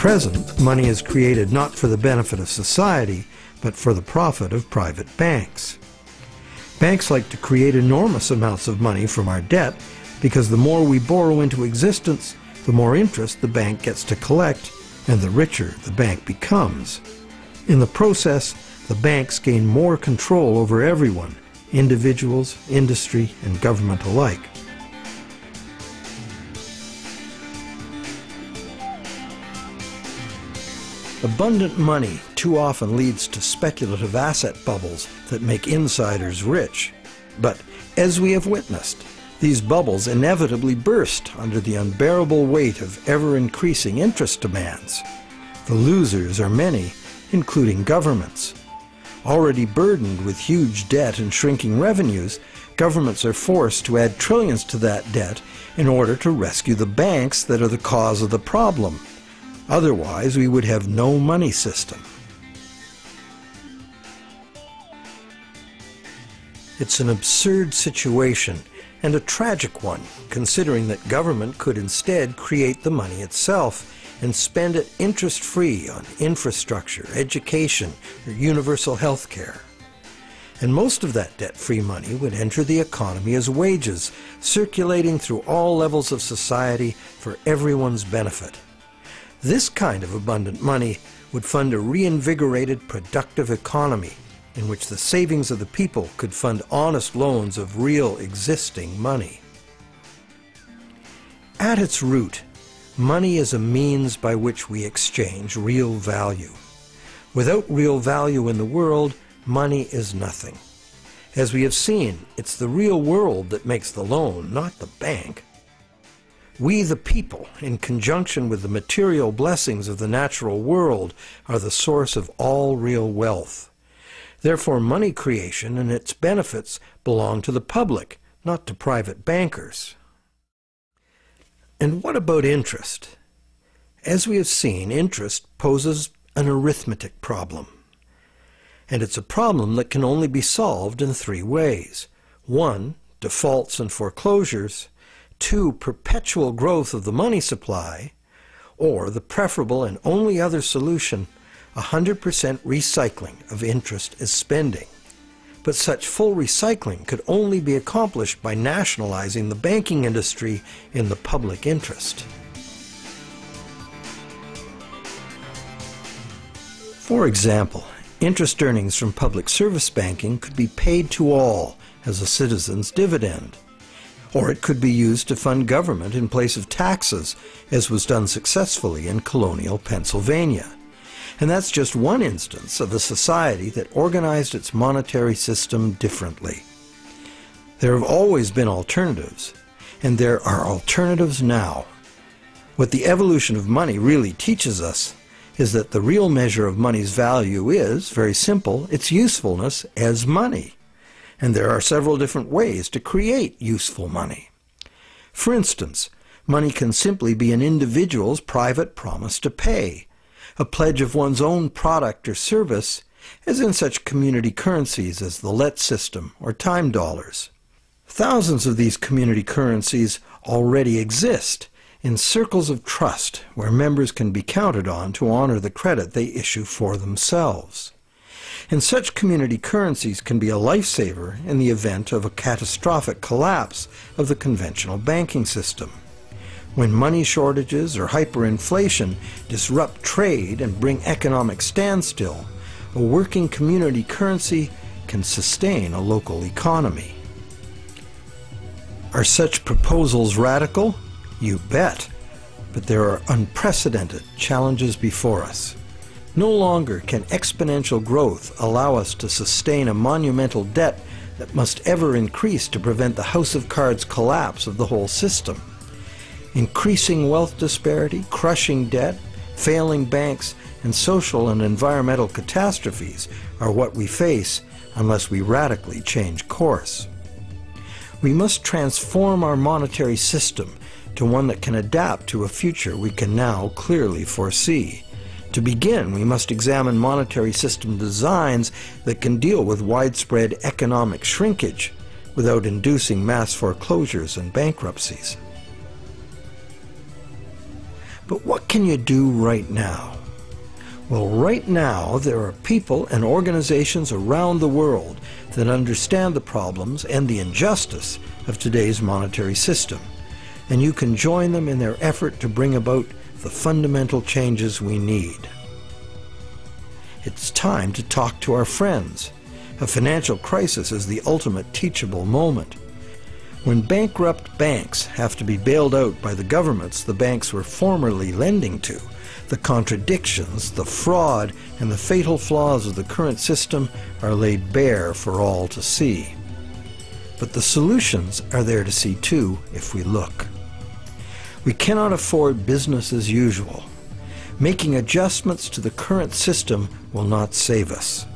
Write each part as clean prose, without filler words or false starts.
present, money is created not for the benefit of society, but for the profit of private banks. Banks like to create enormous amounts of money from our debt because the more we borrow into existence, the more interest the bank gets to collect, and the richer the bank becomes. In the process, the banks gain more control over everyone, individuals, industry, and government alike. Abundant money too often leads to speculative asset bubbles that make insiders rich. But as we have witnessed, these bubbles inevitably burst under the unbearable weight of ever-increasing interest demands. The losers are many, including governments. Already burdened with huge debt and shrinking revenues, governments are forced to add trillions to that debt in order to rescue the banks that are the cause of the problem. Otherwise, we would have no money system. It's an absurd situation, and a tragic one, considering that government could instead create the money itself and spend it interest-free on infrastructure, education, or universal health care. And most of that debt-free money would enter the economy as wages, circulating through all levels of society for everyone's benefit. This kind of abundant money would fund a reinvigorated, productive economy in which the savings of the people could fund honest loans of real existing money. At its root, money is a means by which we exchange real value. Without real value in the world, money is nothing. As we have seen, it's the real world that makes the loan, not the bank. We, the people, in conjunction with the material blessings of the natural world, are the source of all real wealth. Therefore, money creation and its benefits belong to the public, not to private bankers. And what about interest? As we have seen, interest poses an arithmetic problem. And it's a problem that can only be solved in three ways. 1, defaults and foreclosures. 2, perpetual growth of the money supply, or the preferable and only other solution, 100% recycling of interest as spending. But such full recycling could only be accomplished by nationalizing the banking industry in the public interest. For example, interest earnings from public service banking could be paid to all as a citizen's dividend. Or it could be used to fund government in place of taxes, as was done successfully in colonial Pennsylvania. And that's just one instance of a society that organized its monetary system differently. There have always been alternatives, and there are alternatives now. What the evolution of money really teaches us is that the real measure of money's value is, very simple, its usefulness as money. And there are several different ways to create useful money. For instance, money can simply be an individual's private promise to pay, a pledge of one's own product or service, as in such community currencies as the let system or time dollars. Thousands of these community currencies already exist in circles of trust where members can be counted on to honor the credit they issue for themselves. And such community currencies can be a lifesaver in the event of a catastrophic collapse of the conventional banking system. When money shortages or hyperinflation disrupt trade and bring economic standstill, a working community currency can sustain a local economy. Are such proposals radical? You bet. But there are unprecedented challenges before us. No longer can exponential growth allow us to sustain a monumental debt that must ever increase to prevent the house of cards collapse of the whole system. Increasing wealth disparity, crushing debt, failing banks, and social and environmental catastrophes are what we face unless we radically change course. We must transform our monetary system to one that can adapt to a future we can now clearly foresee. To begin, we must examine monetary system designs that can deal with widespread economic shrinkage without inducing mass foreclosures and bankruptcies. But what can you do right now? Well, right now there are people and organizations around the world that understand the problems and the injustice of today's monetary system, and you can join them in their effort to bring about the fundamental changes we need. It's time to talk to our friends. A financial crisis is the ultimate teachable moment. When bankrupt banks have to be bailed out by the governments the banks were formerly lending to, the contradictions, the fraud, and the fatal flaws of the current system are laid bare for all to see. But the solutions are there to see too if we look. We cannot afford business as usual. Making adjustments to the current system will not save us.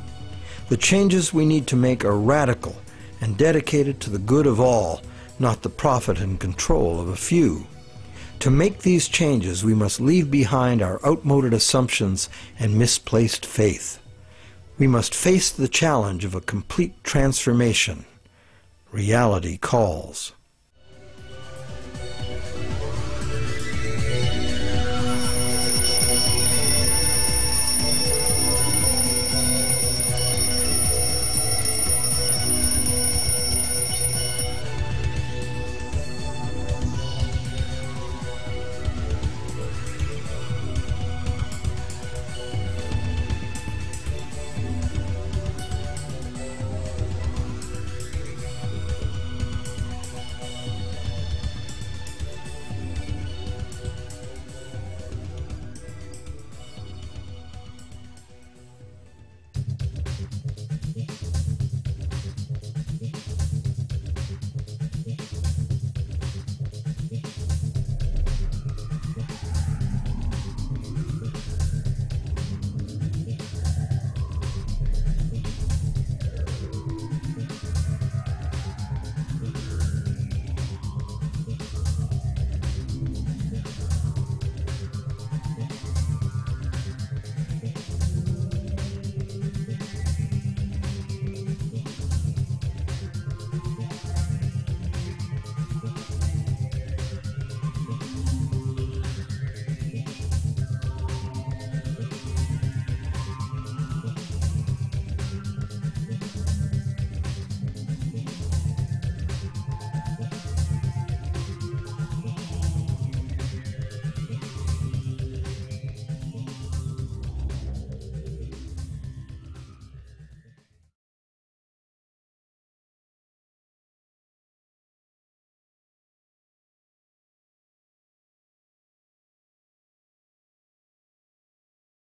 The changes we need to make are radical and dedicated to the good of all, not the profit and control of a few. To make these changes, we must leave behind our outmoded assumptions and misplaced faith. We must face the challenge of a complete transformation. Reality calls.